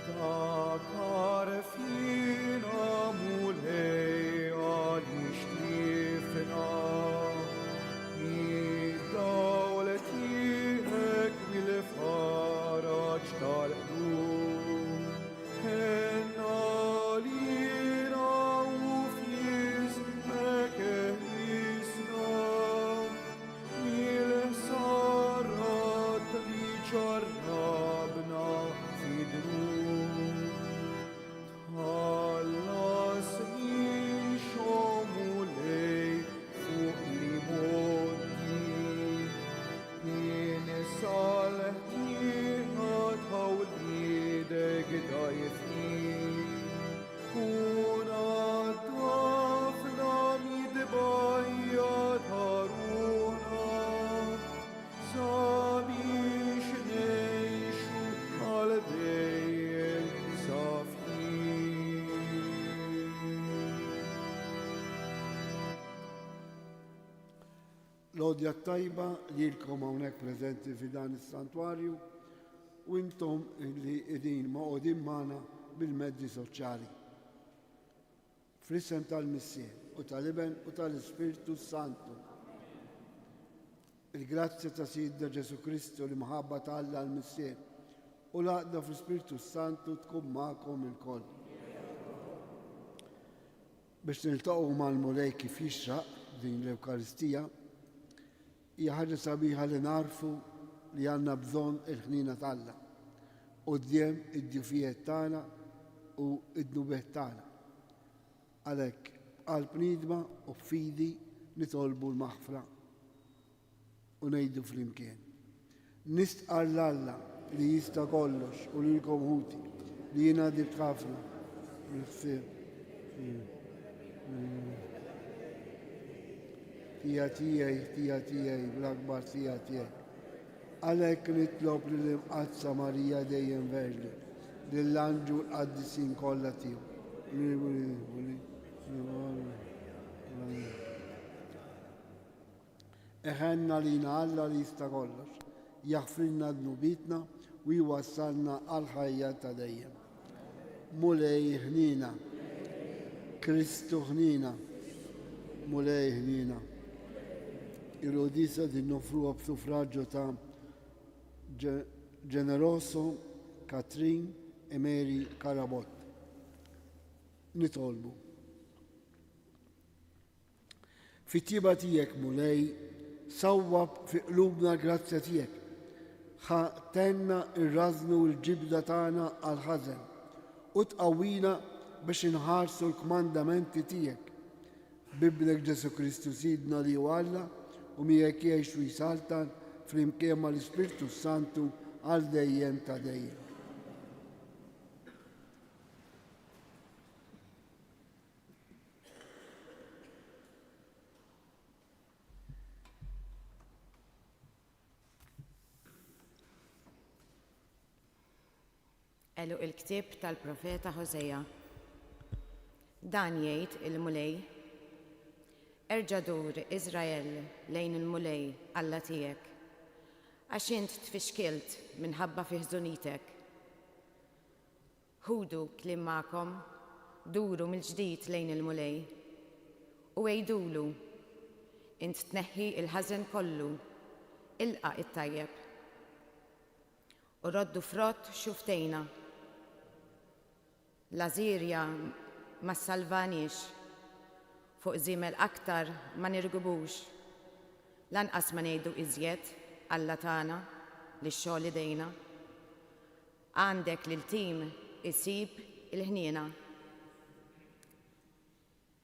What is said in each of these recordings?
Takar fina mulej għalix tlifna id-dawletijek bil-faraġ tal-qlub henna lina u f'jismek eħlisna mil-sarat li ġarrabna fid-drub Ħallas min xomulej fuq li monti Salħtiħat ħawlidek dajfin Kuna dafna midbajja taruna Sabiex nejxu għal-dejjem safin L-odja tajba li l-kom hawnhekk preżenti fi dan is-santwarju u intom li qegħdin maqogħdin magħna bil-mezzi soċjali. Fl-isem tal-Missien u tal-Iben u tal-Ispiritu Santu. Il-grazzja ta' Sidna Ġesu Kristu li maħabba ta' Alla l-Missien u l-għaqda fl-Ispiritu Santu tkun magħkom ilkoll. Biex niltaqgħu mal-mulej kif jixraq din l-Ewkaristija hija ħaġa sabiħa li narfu li għandna bżonn il-ħnina t'Alla quddiem id-djufijiet tagħna u d-nubeħ tagħna. Għalhekk qalb niedma u b'fidi nitolbu l-maħfra u ngħidu flimkien. Nistqar l-Alla li jista' kollox u lilkom ħuti li jiena dibt ħafna tija tiegħi bl-akbar tija tiegħi. Għalhekk nitlob lill-imqazza Marija dejjem Verġi, lill-anġu l-qaddisin kollha tiegħu. Eħenna lina Alla li jista' kollox, jaħfrilna dnubitna u jwassalna għal-ħajja ta' dejjem. Mulej ħnina, Kristu ħnina, mulej ħnina. Il-Odisa din nofruha b'suffraġġju ta' Generoso Katrin Emeri Karabot. Nitolbu. Fit-tieba tiegħek mulej sawwab fi qlubna l-grazzja tiegħek. Ħatenna ir-rażnu u l-ġibda tagħna għall-ħażen u tqawwina biex inħarsu l-kmandamenti tiegħek. Bibnek Ġesu Kristu Sidna li hu Alla u miegħek jgħix u jsaltan flimkien mal-Ispiritu Santu għal dejjem ta' dejjem. Elu il-ktib tal-profeta Ħożeja. Dan jgħid il-mulej Erġa' dur Iżrael lejn il-mulej Alla tiegħek għax int tfixkilt minħabba fi ħżunitek. Ħudu kliem magħkom, duru mill-ġdid lejn il-mulej u għejdulu int tneħħi il-ħażen kollu, ilqa' it-tajjeb. U roddu frott xuftejna. L-Asirja ma salvanix, fuq żiemel aktar ma nirgubux, lanqas ma ngħidu iżjed Alla tagħna li x-xogħol idejna. Għandek lil tim isib il-ħniena.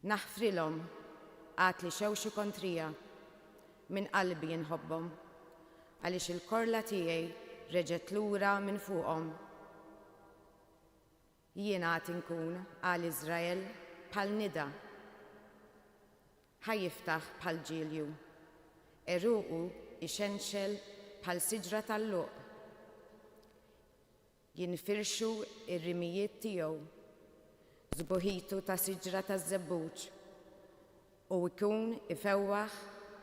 Naħfrilhom għad li xewxu kontrija minn qalbi jinħobbhom għaliex il-korla tiegħi reġgħet lura minn fuqhom. Jiena għad inkun għal Iżrael bħal nida ħajjiftaħ bħal ġilju, eruqu ixenxel bħal siġra tal-luq. Jinfirxu ir-rimijiet tiegħu, żbuħitu ta' siġra taż-żebbuġ u jkun ifewwaħ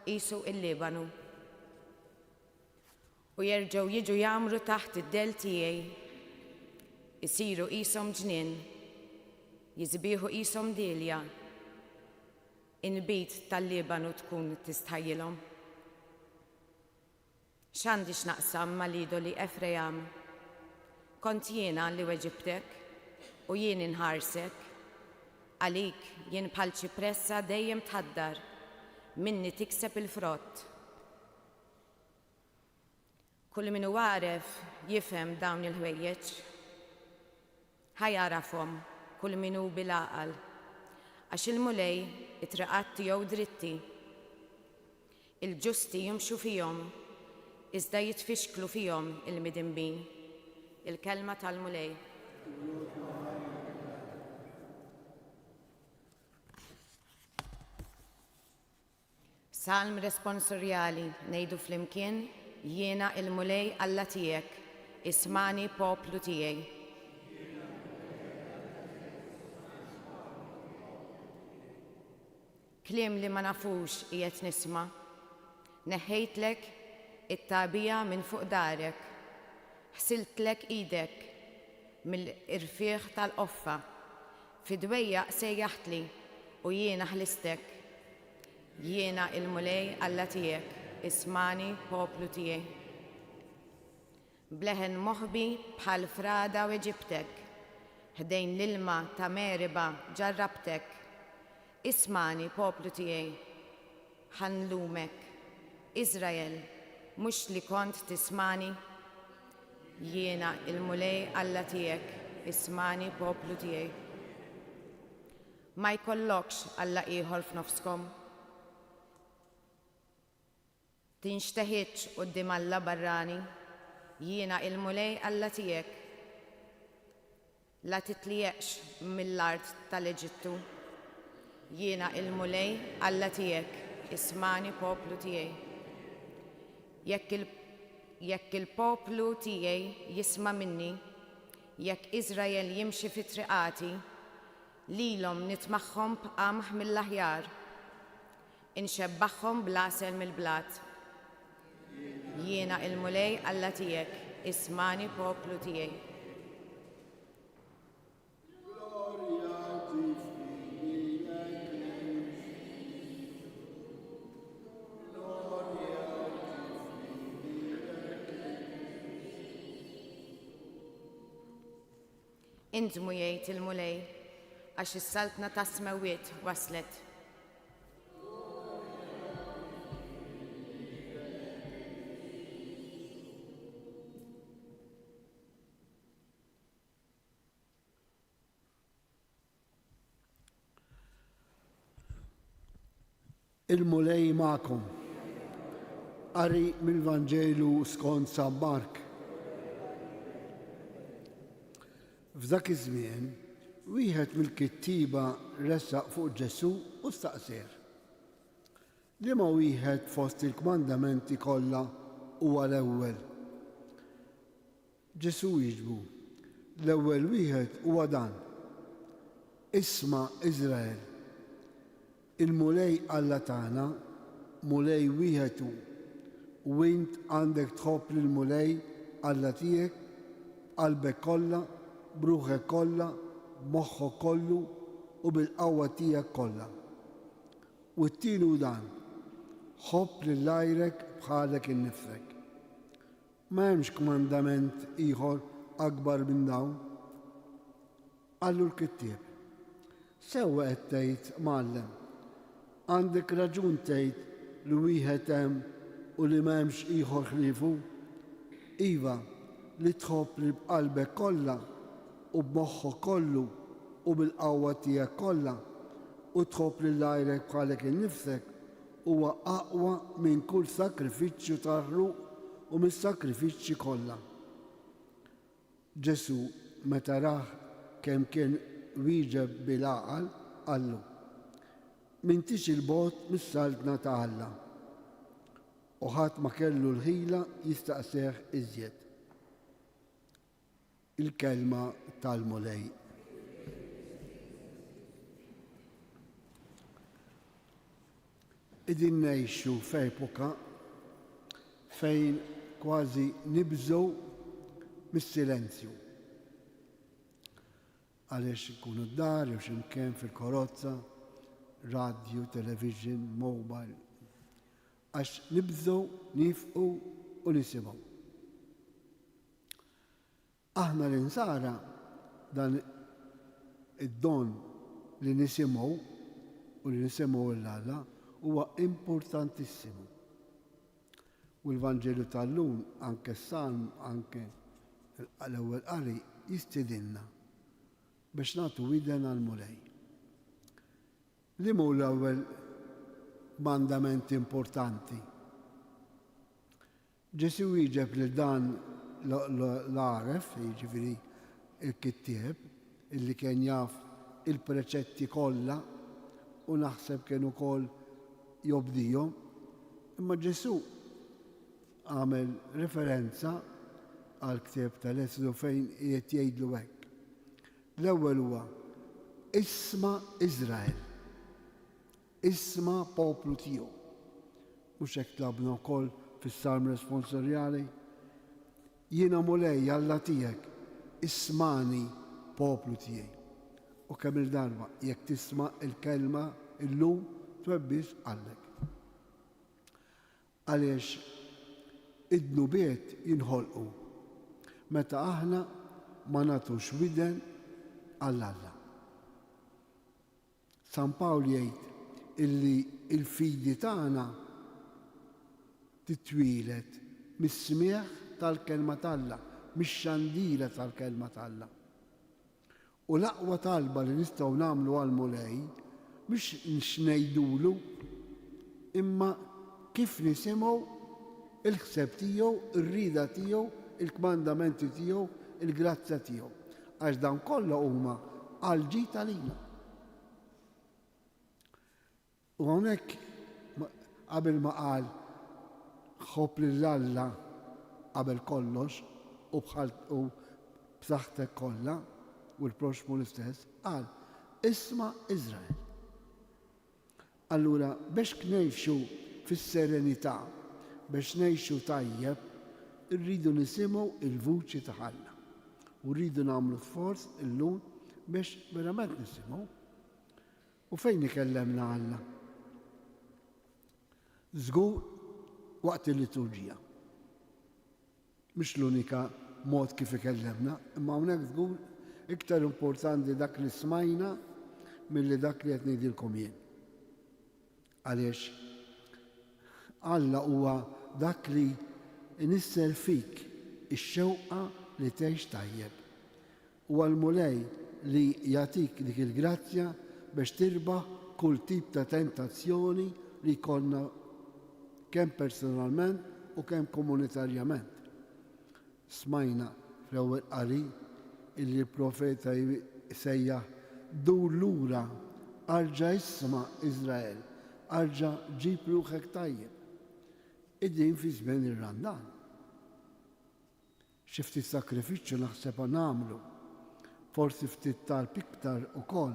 qisu il-Libanu. U jerġgħu jiġu jagħmru taħt id-del tiegħi isiru qishom ġnien, jizbieħu qishom dilja, inbit tal-Libanu tkun tistħajjilhom. X'għandi x'naqsam mal-idoli Efrejam, kont jiena li weġibtek u jien inħarsek, għalik jien bħal ċipressa dejjem tħaddar, minni tikseb il-frott. Kull min hu għaref jifhem dawn il-ħwejjeġ, ħajarafhom kull min hu bil-għaqal, għax il-mulej it-traqat tiegħu dritti, il-ġusti jimxu fihom, iżda jitfixklu fihom il-midinbin. Il-kelma tal-mulej. Salm responsorjali ngħidu flimkien, jiena il-mulej Alla tiegħek, ismani poplu tiegħi. Kliem li ma nafux qiegħed nisma', neħħejtlek it-tagħbija minn fuq darek, ħsiltlek idek mill-irfieħ tal-qoffa, fid-dwejjaq sejjaħtli u jiena ħlistek. Jiena il-mulej Alla tiegħek, ismani poplu tiegħi. Bleħen moħbi bħal frada weġibtek, ħdejn l-ilma ta' Meriba ġarrabtek. Ismani poplu tiegħi, ħanlumek. Iżrael, mhux li kont tismani. Jiena il-mulej Alla tiegħek, ismani poplu tiegħi. Ma jkollokx Alla ieħor f'nofskom. Tinxteħitx quddiem Alla barrani, jiena il-mulej Alla tiegħek. La titlieqx mill-art tal-Eġittu, jiena il-mulej Alla tiegħek, ismani poplu tiegħi. Jekk il-poplu tiegħi jisma' minni, jekk Iżrael jimxi fi triqati, lilhom nitmaħħom b'qamħ mill-aħjar, inxebbaħħom bl-għasel mill-blat. Jiena il-mulej Alla tiegħek, ismani poplu tiegħi. Indmu jgħid il-mulej, għax is-saltna ta' smewiet waslet. Il-mulej ma'kom. Qari mill-Vanġelu skont San Mark. F'dak iż-żmien, wieħed mill-kittiba ressaq fuq Ġesu u staqsih. Liema wieħed fost il-kmandamenti kollha huwa l-ewwel? Ġesu jiġbu, l-ewwel wieħed huwa dan: Isma' Iżrael, il-mulej Alla tagħna, mulej wieħed hu, u int għandek tħobb lill-mulej Alla tiegħek qalbek kollha, bruħek kollha, b'moħħok kollu u bil-qawwa tiegħek kollha. U t-tieni dan, ħobb lil għajrek bħalek innifsek. M'hemmx kmandament ieħor akbar minn dawn. Qallu l-kittieb: sewwa qed tgħid, Mgħallem, għandek raġun tgħid li wieħed hemm u li m'hemmx ieħor ħliefu. Iva, li tħobb li b'qalbek kollha u b'moħħok kollu u bil-qawwa tiegħek kollha u tħobb lil għajrek bħalek innifsek huwa aqwa minn kull sakrifiċċju tar-ruq u mis-sakrifiċċji kollha. Ġesu meta rah kemm kien wieġeb bil-għaqal qallu: m'intix il-bogħod mis-saltna ta' Alla. U ħadd ma kellu l-ħila jistaqsih iżjed. Il-kelma tal-mulej. Qegħdin ngħixu f'epoka fejn kważi nibżgħu mis-silenzju. għaliex ikunu d-dar jew x'imkien fil-karozza, radio, television, mobile, għax nibżgħu, nifqu u nisimgħu. Aħna l-insara dan id-don li nisimgħu u li nisimgħu l-Alla huwa importantissimu. U l-Vanġelu tal-lum, anke s-salm, anke l-ewwel qari jistidinna biex nagħtu widen għall-mulej. Li hu l-ewwel mandament importanti? Ġesu jieġeb li dan l-għaref, jiġifieri il-kittieb, illi kien jaf il-preċetti kollha u naħseb kien ukoll jobdihom, imma Ġesu għamel referenza għal ktieb tal-Esodu fejn qiegħed jgħidlu hekk. L-ewwel huwa isma' Iżrael, isma' poplu tiegħu. Mhux hekk tlabna wkoll fis-salm responsorjali. Jiena mulej Alla tiegħek, ismani poplu tiegħi. U kemm il-darba jekk tisma' il-kelma illum twebbis għallek. Għaliex id-nubiet jinħolqu meta aħna ma nagħtux widen għall-Alla. San Pawl jgħid illi il-fidi tagħna titwilet mis-smieħ tal-kelma t'Alla, mix-xandila tal-kelma t'Alla. U l-aqwa talba li nistgħu nagħmlu għall-mulej mhix ngħidulu imma kif nisimgħu il-ħseb tiegħu, ir-rida tiegħu, il-kmandamenti tiegħu, il-grazzja tiegħu. Għax dan kollha huma għal-ġid għalina. U hawnhekk qabel ma qal ħobb lill-Alla qabel kollox u b'saħħtek kollha u l-proxmu l-istess, qal isma' Iżrael. Allura biex ngħixu fis-serenità, biex ngħixu tajjeb, irridu nisimgħu il-vuċi ta' Alla. U rridu nagħmlu sforz illum biex verament nisimgħu. U fejn ikellemna Alla? Żgur waqt il-liturġija. Mhux l-unika mod kif ikellemna, imma hawnhekk żgur iktar importanti dak li smajna milli dak li qed ngħidilkom jien. Għaliex Alla huwa dak li inisser fik ix-xewqa li tgħix tajjeb. Huwa l-mulej li jagħtik dik il-grazzja biex tirbaħ kull tip ta' tentazzjoni li jkollna kemm personalment u kemm komunitarjament. Smajna fl-ewwel qari illi l-profeta sejjaħ dur lura arġa' isma' Iżrael, arġa' ġib ruħek tajjeb. Id-din fi żmien ir-Randan. Xi ftit sakrifiċċju naħseb nagħmlu, forsi ftit talb iktar ukoll,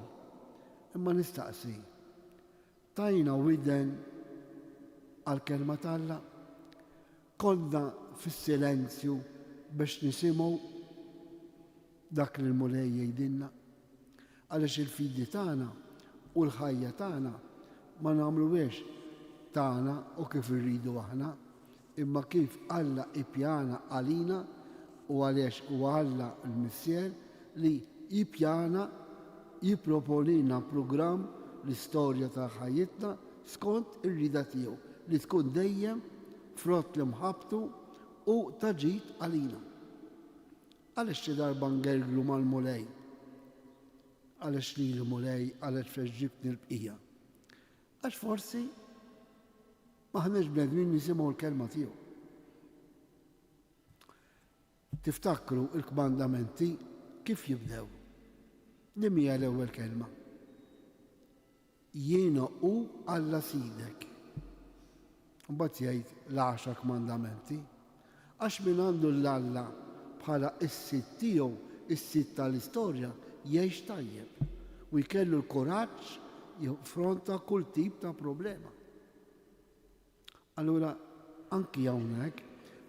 imma nistaqsi. Tajna widen għall-kelma t'Alla, konna fis-silenzju biex nisimgħu dak li l-mulej jgħidilna, għaliex il-fidi tagħna u l-ħajja tagħna ma nagħmluhiex tagħna u kif irridu aħna, imma kif Alla ippjana għalina u għaliex huwa Alla l-Missier li jippjana jipproponina programm l-istorja ta' ħajjitna skont ir-rida tiegħu li tkun dejjem frott li mħabbtu u taġid għalina. Għaliex xi darba ngerglu mal-mulej? Għaliex li l-mulej għaliex fejn ġibtni l-bqija? Għax forsi maħnex bnedmin nisimgħu l-kelma tiegħu. Tiftakru l-kmandamenti kif jibdew? Li mija l-ewwel kelma? Jiena u Alla sidek. Mbagħad jgħid l-10 kmandamenti, għax min għandu l-Alla bħala is-sitt tiegħu, is-sitt tal-istorja jgħix tajjeb u jkellu l-kuraġġ jiffronta kull tip ta' problema. Allura anki hawnhekk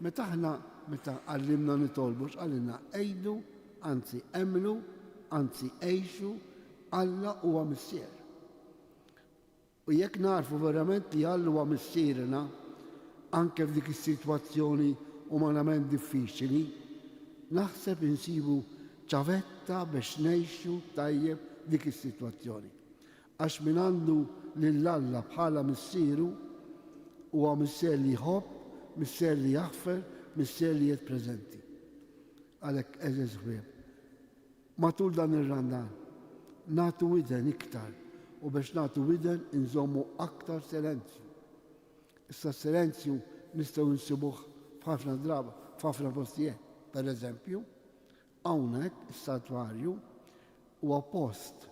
meta għallimna nitolbu x'għalilna għejdu, anzi emmnu anzi għejxu Alla huwa missier. U jekk narfu verament li Alla huwa missierna, anke f'dik is-sitwazzjoni umanament diffiċili, naħseb insibu ċavetta biex ngħixu tajjeb dik is-sitwazzjoni. Għax min għandu lil Alla bħala missieru huwa missier li jħobb, missier li jaħfer, missier li jiet preżenti. Għalhekk eżeż ħbieb. Matul dan ir-Randan nagħtu widen iktar u biex nagħtu widen inżommu aktar silenzju. Issa silenzju nistgħu nsibuh f'ħafna drabi, f'ħafna postijiet. Pereżempju, hawnhekk is-sanktuarju huwa post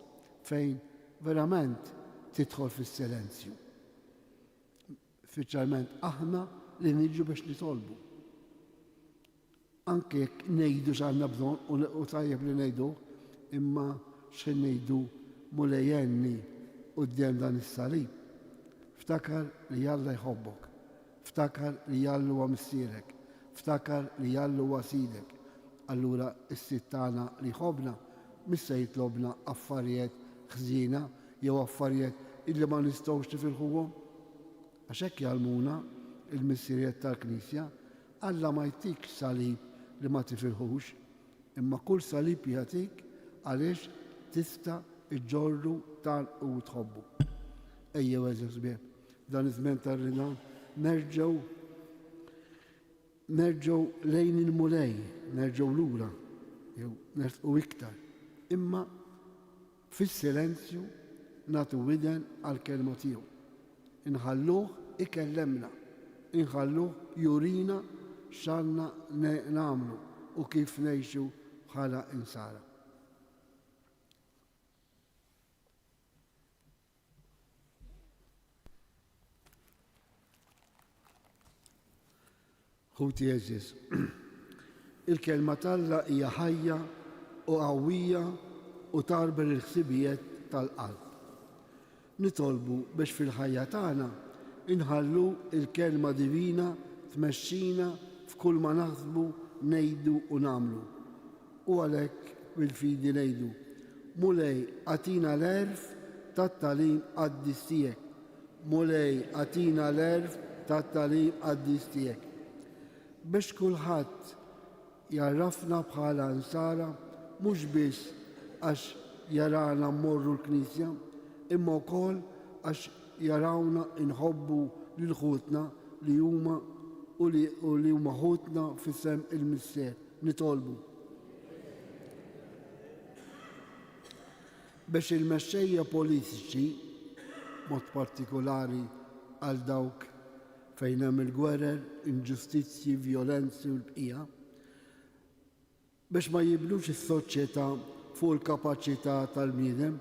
fejn verament tidħol fis-silenzju. Speċjalment aħna li niġu biex nitolbu. Anke jekk ngħidu x'għandna bżonn u tajjeb li ngħiduh, imma x'in ngħidu mulejjenni quddiem dan is-salib. Ftakar li Alla jħobbok, ftakar li Alla huwa missierek, ftakar li Alla huwa sidek. Allura s-Sitt tagħna li jħobbna mhix se jitlobna affarijiet ħżiena jew affarijiet illi ma nistgħux nifilħuhom. Għax hekk jgħallmuna il-missieriet tal-Knisja, Alla ma jtik salib li ma tifilħux, imma kull salib jagħtik għaliex tista' iġġorru tagħlqu u tħobbu. Ejjew eżeż ħbieb, dan iż-żmien tar-Ridan nerġgħu lejn il-mulej, nerġgħu lura, jew nertqu iktar. Imma fis-silenzju nagħtu widen għall-kelma tiegħu. Inħalluh ikellemna, inħalluh jurina x'għandna nagħmlu u kif ngħixu bħala insara. Ħuti eżiż, il-kelma t'Alla hija ħajja u qawwija u tarber il-ħsibijiet tal-qalb. Nitolbu biex fil-ħajja tagħna inħallu il-kelma divina tmexxina f'kull ma naħsbu, ngħidu u nagħmlu. U għalhekk bil-fidi ngħidu: Mulej għatina l-erf tat-tagħlim qaddis tiegħek. Mulej għatina l-erf tat-tagħlim qaddis tiegħek. Biex kulħadd jarrafna bħala insara mhux biss għax jarana mmorru l-Knisja, imma wkoll għax jarawna inħobbu lil ħutna li huma u li huma ħutna fis-sem il-missier. Nitolbu biex il-mexxejja politiċi, mod partikolari għal dawk fejn hemm il-gwerer, inġustizzji, vjolenzi u l-bqija, biex ma jibnux is-soċjetà fuq il-kapaċità tal-bniedem,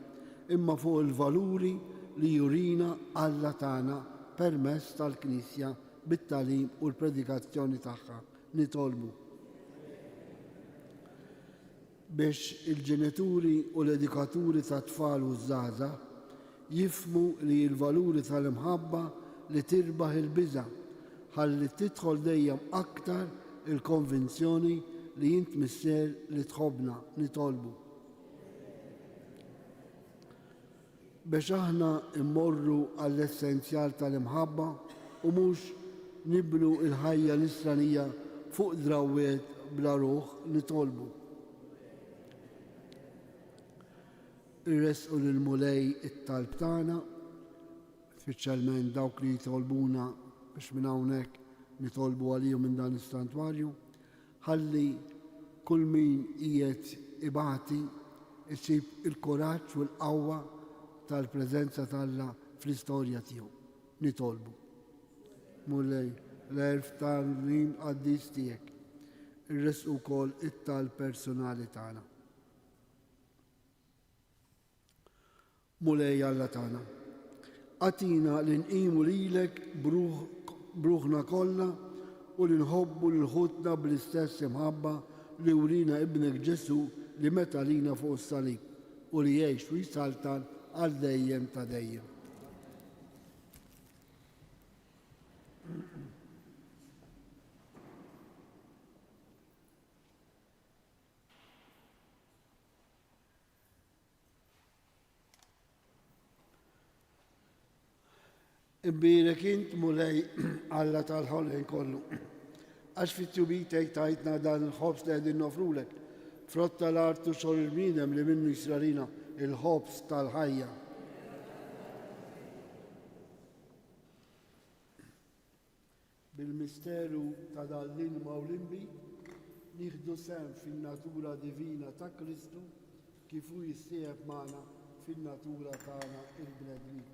imma fuq il-valuri li jurina Alla tagħna permezz tal-Knisja bit-tagħlim u l-predikazzjoni tagħha. Nitolbu biex il-ġenituri u l-edikaturi tat-tfal u żgħażagħ jifhmu li l-valuri tal-imħabba li tirbaħ il-biża' ħalli tidħol dejjem aktar il-konvinzjoni li int missier li tħobbna. Nitolbu biex aħna immorru għall-essenzjal tal-imħabba u mhux nibnu l-ħajja nisranija fuq drawwiet bla ruħ. Nitolbu irresqu lill-mulej it-talb tagħna, speċjalment dawk li jitolbuna biex minn hawnhekk nitolbu għalihom minn dan is-santwarju, ħalli kull min qiegħed ibati isib il-kuraġġ u l-qawwa tal-preżenza t'Alla fl-istorja tiegħu. Nitolbu mulej l-erf tal-tagħlim qaddis tiegħek, irresqu wkoll it-talb personali tagħna. Mulej Alla tagħna, għatina li nqimu lilek bruħna kollha u li nħobbu l-ħutna bl-istess imħabba li urina ibnek Ġesu li meta lina fuq is-salib u li jgħix u jisaltan għal dejjem ta' dejjem. Imbirek int mulej Alla tal-ħolqien kollu. Għax fit-tubitej tajtna dan il-ħobs li għedin nofrulek. Frott tal-artu xor il-bnidem li minnu jisralina il-ħobs tal-ħajja. Bil-misteru ta' dal-ilma u l-inbi nieħdu sem fin-natura divina ta' Kristu kif hu jissieħeb magħna fin-natura tagħna il-bnedmin.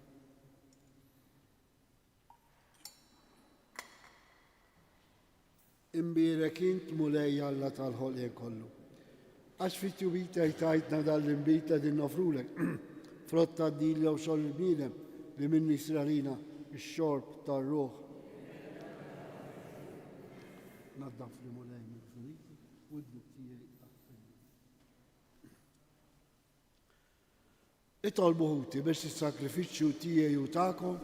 Imbirek int mulej Alla tal-ħolqien kollu. Għax fit-tubita tajtna dal-imbita din nofrulek. Frott tad-dilja u xogħol il-bniedem li minnu jisralina x-xorb tar-ruħ. Naddaf li mulej minn furiti u d-duk tiegħi taħt. Itolbu ħuti biex is-sakrifiċċju tiegħi u tagħkom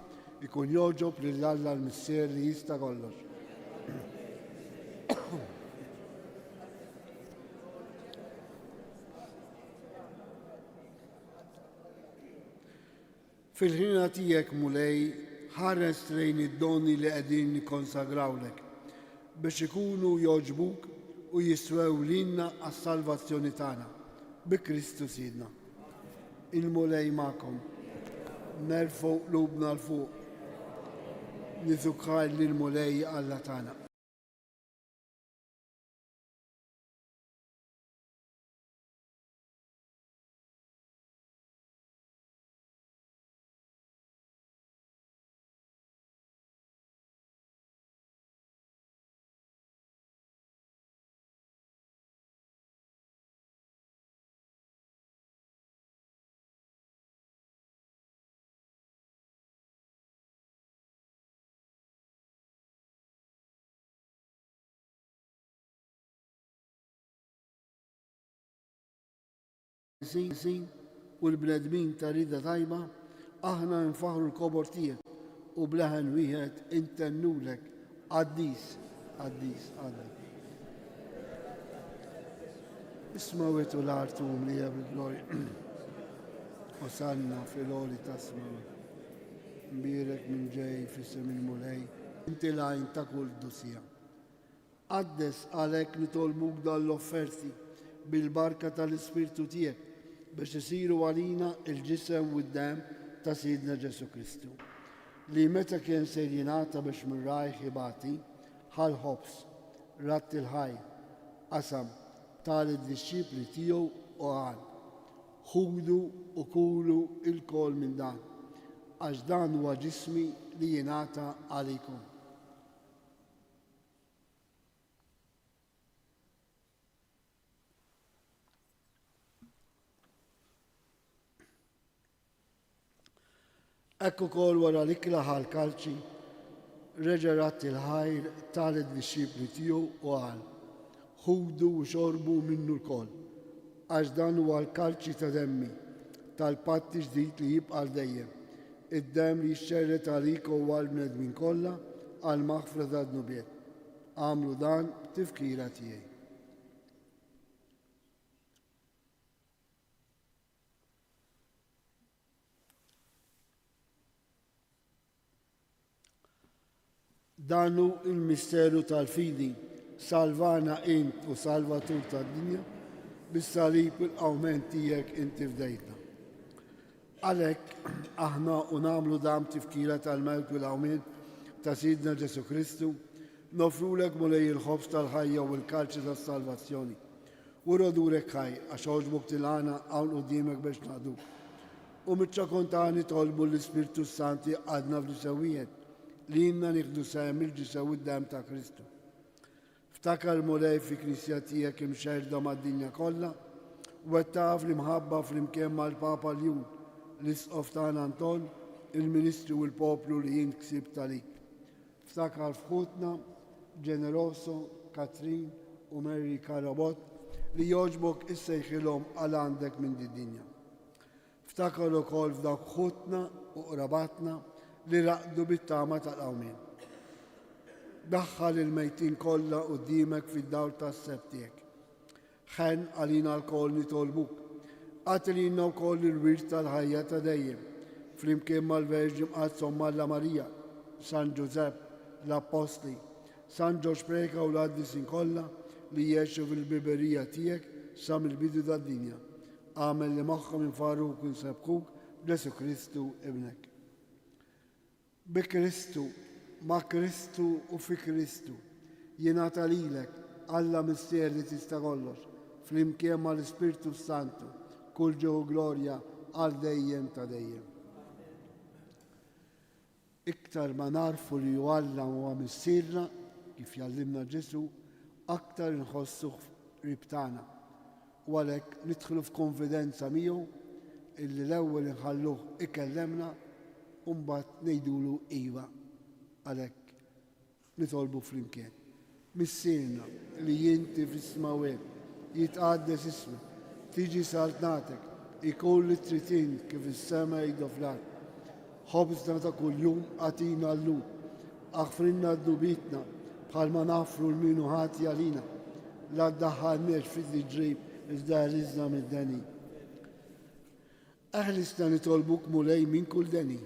ikun joġob lil Alla l-Missier li jista' kollox. Fil-ħina tiegħek mulej ħares lejn id-doni li qegħdin nikkonsagrawlek biex ikunu jogħġbuk u jiswew lilna għas-salvazzjoni tagħna bi Kristu Sidna. Il-mulej magħkom nerfgħu qlubna l fuq niżukkar lill-mulej Alla tagħna. Sin u l-bnedmin ta' rida tajba, aħna nfaħru l-kobor tiegħek u bleħen wieħed intennulek għaddis. Ismawet u l-artum li bil-glorja. Osanna fil-oli tasma. Mbirek minn ġej fissem il-mulej. Inti lajn ta' kull dusija. Għaddes għalek nitolbuk dal-offerti bil-barka tal-Ispirtu tiegħek biex isiru għalina il-ġisem u d-dem ta' Sidna Ġesu Kristu. Li meta kien ser jingħata biex minn rajħ ibati ħal-ħobs, ratt il-ħaj, qasam tal-disċipli tiegħu u qal: ħudu u kulu il-kol minn dan, għax dan huwa ġismi li jingħata għalikom. Ekku kol wara l-ikla ħal-kalċi, reġerat il-ħajr tal-disċipli tiegħu u qal: ħudu u xorbu minnu l-kol, għax dan huwa l-kalċi ta' demmi tal-patti ġdid li jibqa' dejjem, id-dem li jxxerret għalik u għal-bnedmin kollha għal-maħfra tad-nubiet. Għamlu dan tifkira tiegħi. Danu il-misteru tal-fidi, salvana int u salvatur tad-dinja, bis-salib il-qawment tiegħek inti fdejtna. Għalhekk aħna u nagħmlu dam tifkira tal-mewt u l-qawment ta' Sidna Ġesu Kristu, nofrulek mulej il-ħobs tal-ħajja u l-kalċi tas-salvazzjoni. U rodurek ħaj għax għoġbok tilgħana hawn quddiemek biex nagħduk. U miċ-ċakontani tolbu l-Ispirtu Santi għadna fl-sewijiet li jinna nieħdu sehem il-ġisem u d-dem ta' Kristu. Ftakar mulej fi knisja tiegħek imxerda mad-dinja kollha u taf li mħabba flimkien mal-Papa Ljun, l-Isqof tagħna Anton, il-Ministru u l-poplu li jien ksibt għalik. Ftakar f'ħutna Ġeneroso, Katrin u Mary Karabot li jogħġbok issejħilhom għal għandek minn din-dinja. Ftakar ukoll f'dak ħutna u qrabatna li raqdu bit-tama tal-qawmien. Daħħal il-mejtin kollha quddiemek fid-dawl tas-seb tiegħek. Ħen għalina l-koll nitolbuk. Għatilina wkoll il-wirt tal-ħajja ta' dejjem flimkien mal-Verġi Mqazza u Malla Marija, San Giuseppe, l-Apostli, San Ġorġ Preka u l-Qaddisin kollha li jgħixu fil-biberija tiegħek sa mill-bidu tad-dinja. Għamel li magħhom infarruk u nsebħuk b'Ġesu Kristu ibnek. Bi Kristu, ma' Kristu u fi Kristu jingħata lilek Alla mister li tista' kollox, flimkien mal-Ispirtu Santu, kull ġew glorja għal dejjem ta' dejjem. Iktar ma narfu li Alla huwa missierna kif jallimna Ġesu, aktar nħossu qrib tagħna. U għalhekk nidħlu f'konfidenza miegħu illi l-ewwel inħalluh ikellemna u mbagħad ngħidulu iva. Għalhekk nitolbu flimkien. Missierna li jinti fis-smawel, jitqaddes ismek, tiġi saltnatek, ikun li tritin kif is-sema jgħidu fl-ard. Ħobżna ta' kuljum għatina llum, aħfrinna d-dubitna bħalma nafru l-minu ħati għalina, la ddaħħalniex fid-ġrib iżda ħriżna mid-deni. Aħlisna nitolbuk mulej minn kull deni,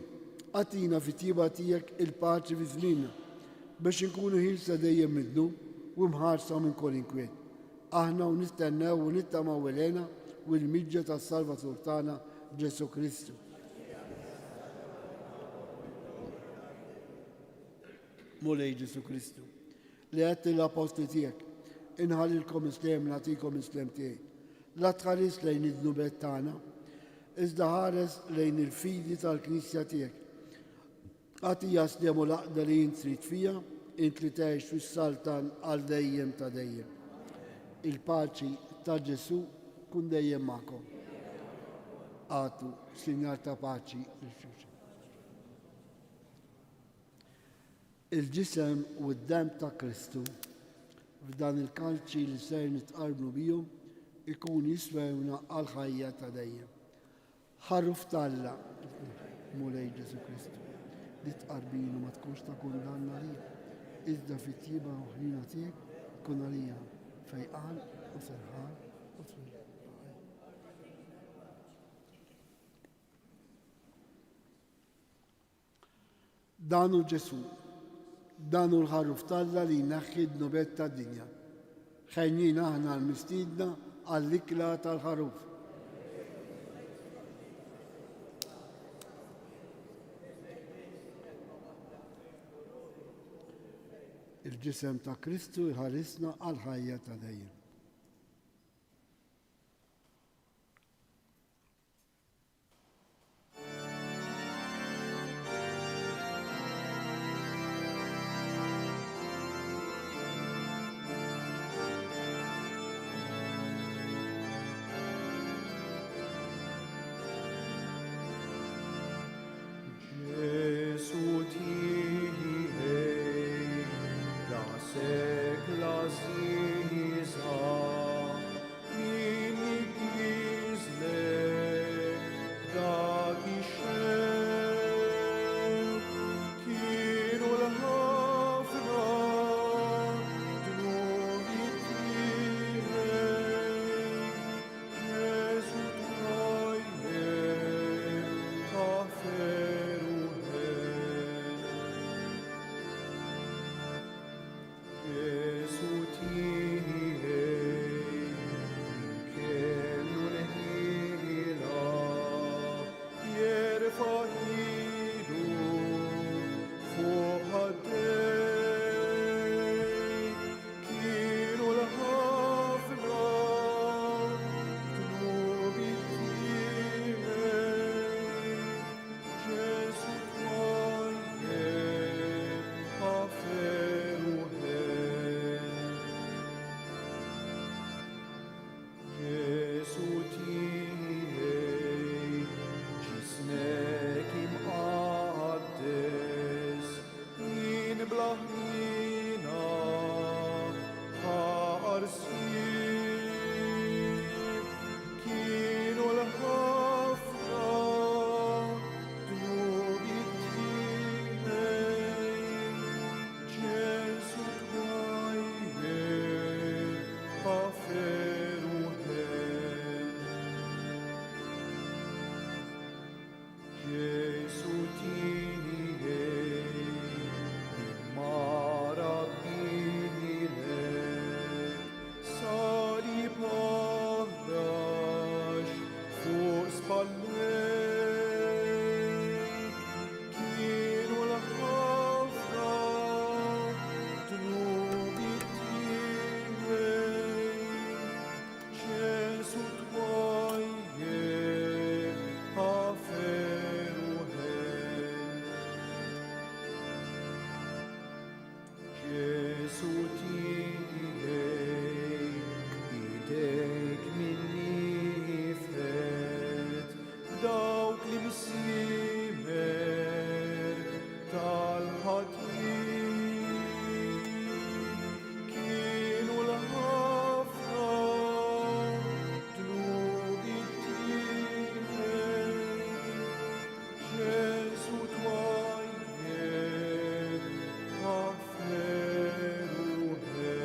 għatina fit-tjiba tiegħek il-paċi fi żmienna biex inkunu ħilsa dejjem mid-dnub u mħarsa minn kull inkwiet. Aħna u nistennew u nittamaw ilejna u l-miġġa tas-Salvatur tagħna Ġesu Kristu. Mulej Ġesu Kristu, li għedt l-apostli tiegħek, inħallilkom islem nagħtikom islem tiegħi. La tħares lejn id-dnubet tagħna, iżda ħares lejn il-fidi tal-Knisja tiegħek. Għatija slemu laqda li jint trid fija, int li tgħix fis-saltan għal dejjem ta' dejjem. Il-paċi ta' Ġesu kun dejjem magħkom. Għatu sinjal ta' paċi l-xulxin. Il-ġisem u d-dem ta' Kristu f'dan il-kalċi li ser nitqarbnu bihom ikun jiswewna għal ħajja ta' dejjem. Ħarruf talla mulej Ġesu Kristu li tqarbinu ma tkunx ta' kundanna lija, iżda fit-tjiba u ħnina tiegħek tkun għalija fejqan u serħan u twil. Danu Ġesu, danu l-ħarruf talla li jnaħħi d-nubet tad-dinja. Ħejjin aħna l-mistiedna għall-ikla tal-ħarruf. Il-ġisem ta' Kristu jħarisna għal ħajja ta' dejjem. Ġesu tiegħi la sekla żgħira kienu l-ħafna drubi tiegħi, Ġesu twajjeb ħafer u ħel. Ġesu tiegħi, idek minni fed, dawk li msimer tal-ħatin, kienu l-ħafna drubi tiegħi, Ġesu twajjeb ħafer u ħel.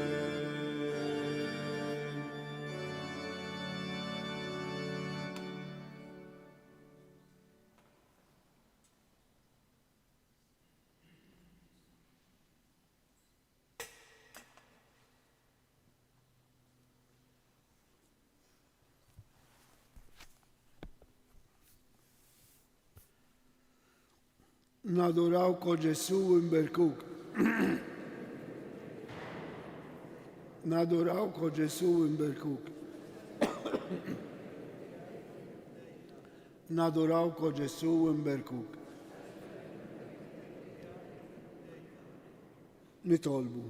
Nadorawko Ġesu imberkuk. Nadorawko Ġesu imberkuk. Nadorawko Ġesu imberkuk. Nitolbu.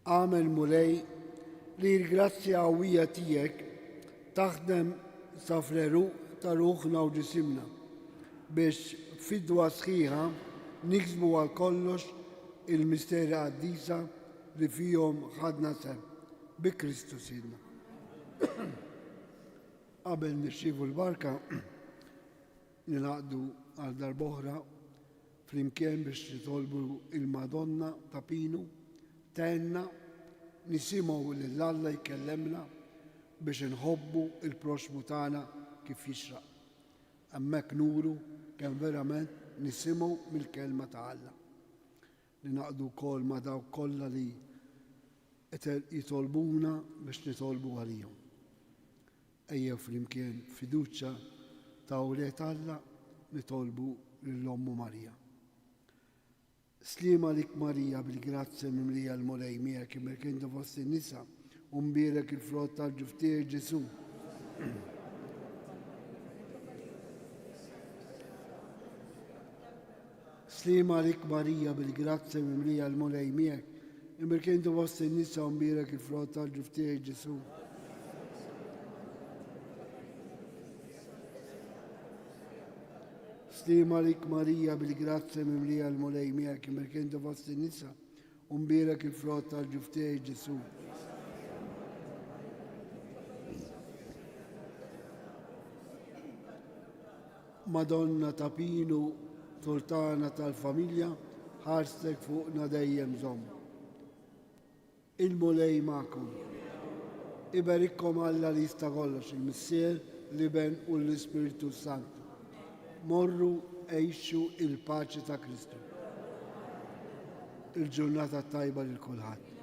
Għamel mulej li l-grazzja għawija tijek taħdem safreru ta' ruħna u ġisimna biex fidwa sħiħa niksbu għal kollox il-misteri għaddisa li fihom ħadna sem bi Kristu sidna. Qabel nirċievu l-barka nilaqdu għal darboħra flimkien biex nitolbu il-Madonna ta' Pinu tenna nisimgħu lill-Alla jkellemna biex nħobbu il-proxmu tagħna kif jixraq. Hemmhekk nuru kemm verament nisimgħu mill-kelma ta' Alla. Li naqdu wkoll ma' dawk kollha li jitolbuna biex nitolbu għalihom. Ejjew flimkien fiduċja ta' awliet Alla nitolbu lill-Ommu Marija. Slima lik Marija bil-grazzja mimlija l-mulej miegħek imberkinta fost in-nisa u mbierek il-frott tal-ġuftier Ġesu. Slima lik Marija bil-grazzja mimlija l-mulej miegħek imberkinta fost in-nisa u mbierek il-frott tal-ġuftier Ġesu. Slima lik Marija bil-grazzja mimlija l-mulej miegħek imberkinta fost in-nisa u mbierek il-frott tal-ġuftier Ġesu. Madonna ta' Pinu, sultana tal-familja, ħarstek fuqna dejjem żomm. Il-mulej magħkom. Iberikkom Alla li jista' kollox, il-Missier, l-Iben u l-Ispiritu Santu. Morru għejxu il-paċi ta' Kristu. Il-ġurnata tajba lil kulħadd.